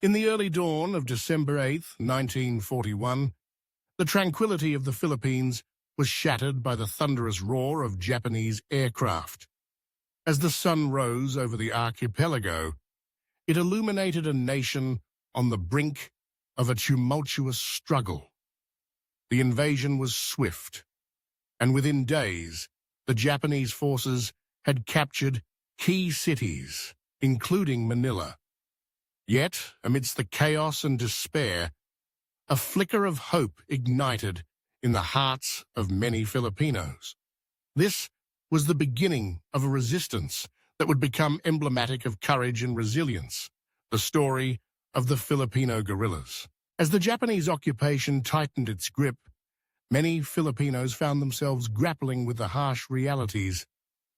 In the early dawn of December 8, 1941, the tranquility of the Philippines was shattered by the thunderous roar of Japanese aircraft. As the sun rose over the archipelago, it illuminated a nation on the brink of a tumultuous struggle. The invasion was swift, and within days, the Japanese forces had captured key cities, including Manila. Yet, amidst the chaos and despair, a flicker of hope ignited in the hearts of many Filipinos. This was the beginning of a resistance that would become emblematic of courage and resilience, the story of the Filipino guerrillas. As the Japanese occupation tightened its grip, many Filipinos found themselves grappling with the harsh realities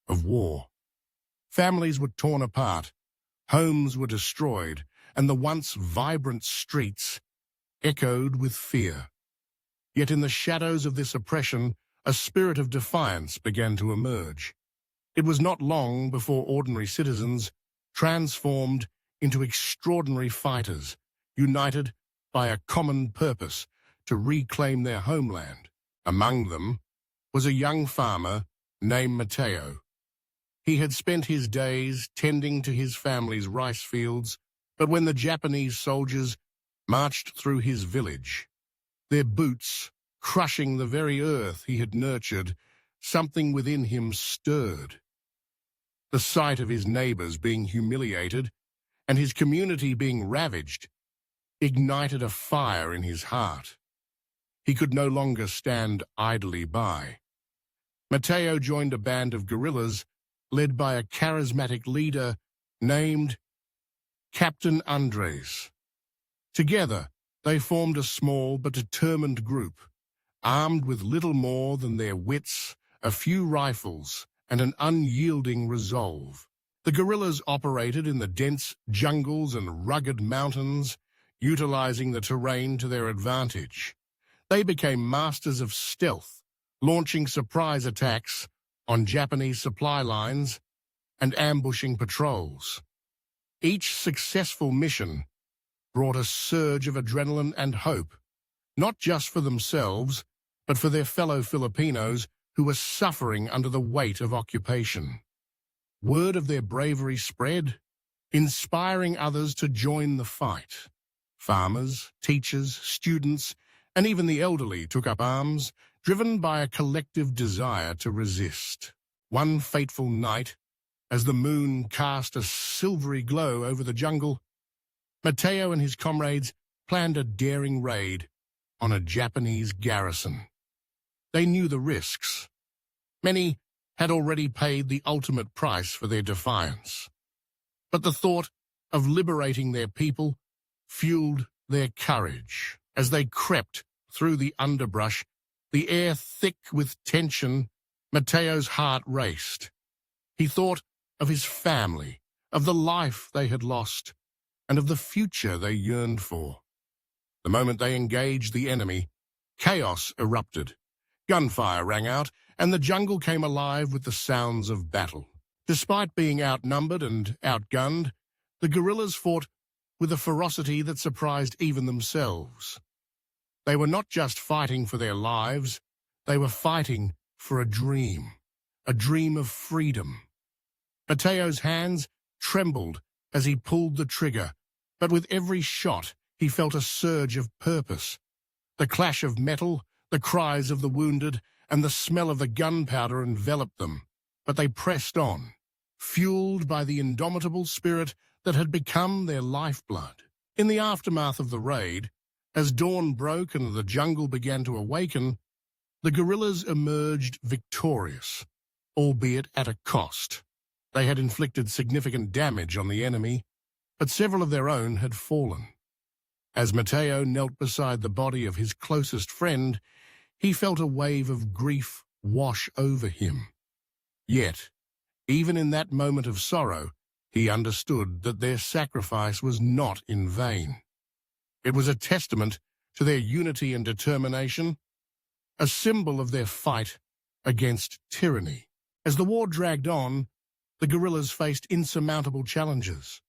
of war. Families were torn apart, homes were destroyed, and the once vibrant streets echoed with fear. Yet in the shadows of this oppression, a spirit of defiance began to emerge. It was not long before ordinary citizens transformed into extraordinary fighters, united by a common purpose to reclaim their homeland. Among them was a young farmer named Mateo. He had spent his days tending to his family's rice fields, but when the Japanese soldiers marched through his village, their boots crushing the very earth he had nurtured, something within him stirred. The sight of his neighbors being humiliated and his community being ravaged ignited a fire in his heart. He could no longer stand idly by. Mateo joined a band of guerrillas led by a charismatic leader named Captain Andres. Together, they formed a small but determined group, armed with little more than their wits, a few rifles, and an unyielding resolve. The guerrillas operated in the dense jungles and rugged mountains, utilizing the terrain to their advantage. They became masters of stealth, launching surprise attacks on Japanese supply lines and ambushing patrols. Each successful mission brought a surge of adrenaline and hope, not just for themselves, but for their fellow Filipinos who were suffering under the weight of occupation. Word of their bravery spread, inspiring others to join the fight. Farmers, teachers, students, and even the elderly took up arms, driven by a collective desire to resist. One fateful night, as the moon cast a silvery glow over the jungle, Mateo and his comrades planned a daring raid on a Japanese garrison. They knew the risks. Many had already paid the ultimate price for their defiance. But the thought of liberating their people fueled their courage. As they crept through the underbrush, the air thick with tension, Mateo's heart raced. He thought of his family, of the life they had lost, and of the future they yearned for. The moment they engaged the enemy, chaos erupted. Gunfire rang out, and the jungle came alive with the sounds of battle. Despite being outnumbered and outgunned, the guerrillas fought with a ferocity that surprised even themselves. They were not just fighting for their lives, they were fighting for a dream of freedom. Mateo's hands trembled as he pulled the trigger, but with every shot he felt a surge of purpose. The clash of metal, the cries of the wounded, and the smell of the gunpowder enveloped them, but they pressed on, fueled by the indomitable spirit that had become their lifeblood. In the aftermath of the raid, as dawn broke and the jungle began to awaken, the guerrillas emerged victorious, albeit at a cost. They had inflicted significant damage on the enemy, but several of their own had fallen. As Mateo knelt beside the body of his closest friend, he felt a wave of grief wash over him. Yet, even in that moment of sorrow, he understood that their sacrifice was not in vain. It was a testament to their unity and determination, a symbol of their fight against tyranny. As the war dragged on, the guerrillas faced insurmountable challenges.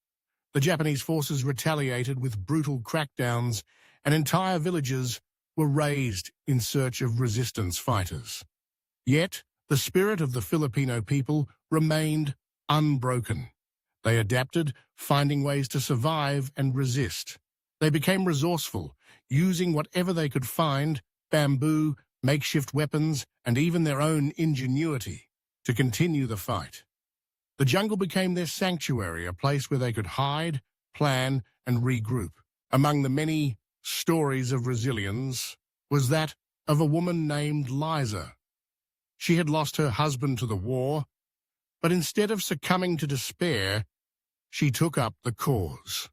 The Japanese forces retaliated with brutal crackdowns, and entire villages were razed in search of resistance fighters. Yet, the spirit of the Filipino people remained unbroken. They adapted, finding ways to survive and resist. They became resourceful, using whatever they could find, bamboo, makeshift weapons, and even their own ingenuity, to continue the fight. The jungle became their sanctuary, a place where they could hide, plan, and regroup. Among the many stories of resilience was that of a woman named Liza. She had lost her husband to the war, but instead of succumbing to despair, she took up the cause.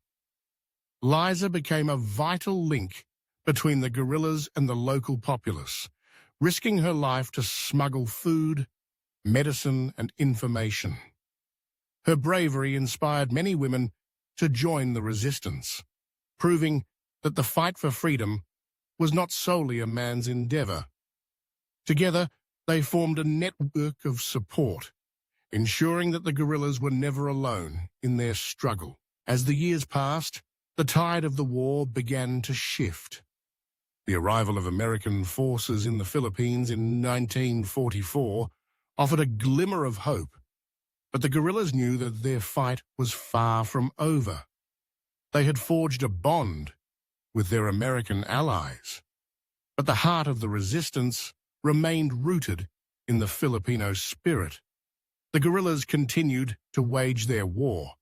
Liza became a vital link between the guerrillas and the local populace, risking her life to smuggle food, medicine, and information. Her bravery inspired many women to join the resistance, proving that the fight for freedom was not solely a man's endeavor. Together, they formed a network of support, ensuring that the guerrillas were never alone in their struggle. As the years passed, the tide of the war began to shift. The arrival of American forces in the Philippines in 1944 offered a glimmer of hope, but the guerrillas knew that their fight was far from over. They had forged a bond with their American allies, but the heart of the resistance remained rooted in the Filipino spirit. The guerrillas continued to wage their war,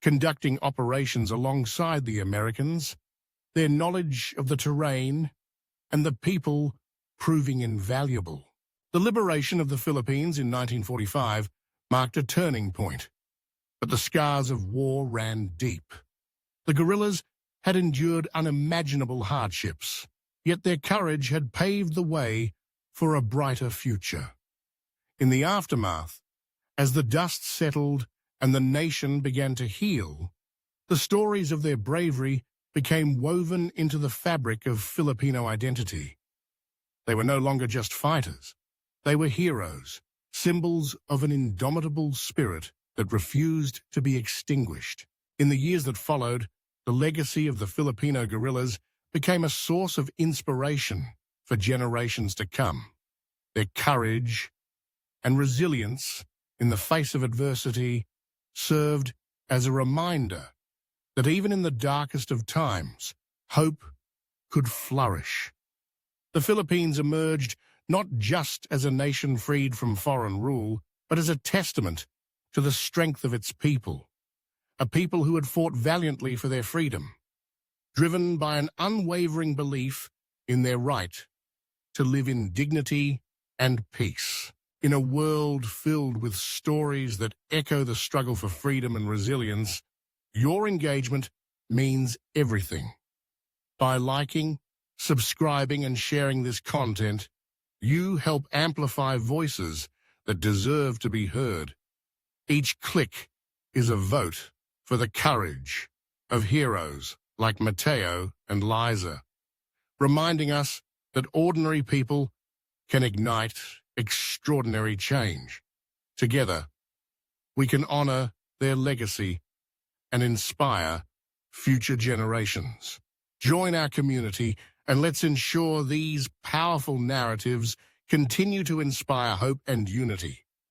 conducting operations alongside the Americans, their knowledge of the terrain and the people proving invaluable. The liberation of the Philippines in 1945 marked a turning point, but the scars of war ran deep. The guerrillas had endured unimaginable hardships, yet their courage had paved the way for a brighter future. In the aftermath, as the dust settled and the nation began to heal, the stories of their bravery became woven into the fabric of Filipino identity. They were no longer just fighters. They were heroes, symbols of an indomitable spirit that refused to be extinguished. In the years that followed, the legacy of the Filipino guerrillas became a source of inspiration for generations to come. Their courage and resilience in the face of adversity served as a reminder that even in the darkest of times, hope could flourish. The Philippines emerged not just as a nation freed from foreign rule, but as a testament to the strength of its people, a people who had fought valiantly for their freedom, driven by an unwavering belief in their right to live in dignity and peace. In a world filled with stories that echo the struggle for freedom and resilience, your engagement means everything. By liking, subscribing, and sharing this content, you help amplify voices that deserve to be heard. Each click is a vote for the courage of heroes like Mateo and Liza, reminding us that ordinary people can ignite extraordinary change. Together, we can honor their legacy and inspire future generations. Join our community and let's ensure these powerful narratives continue to inspire hope and unity.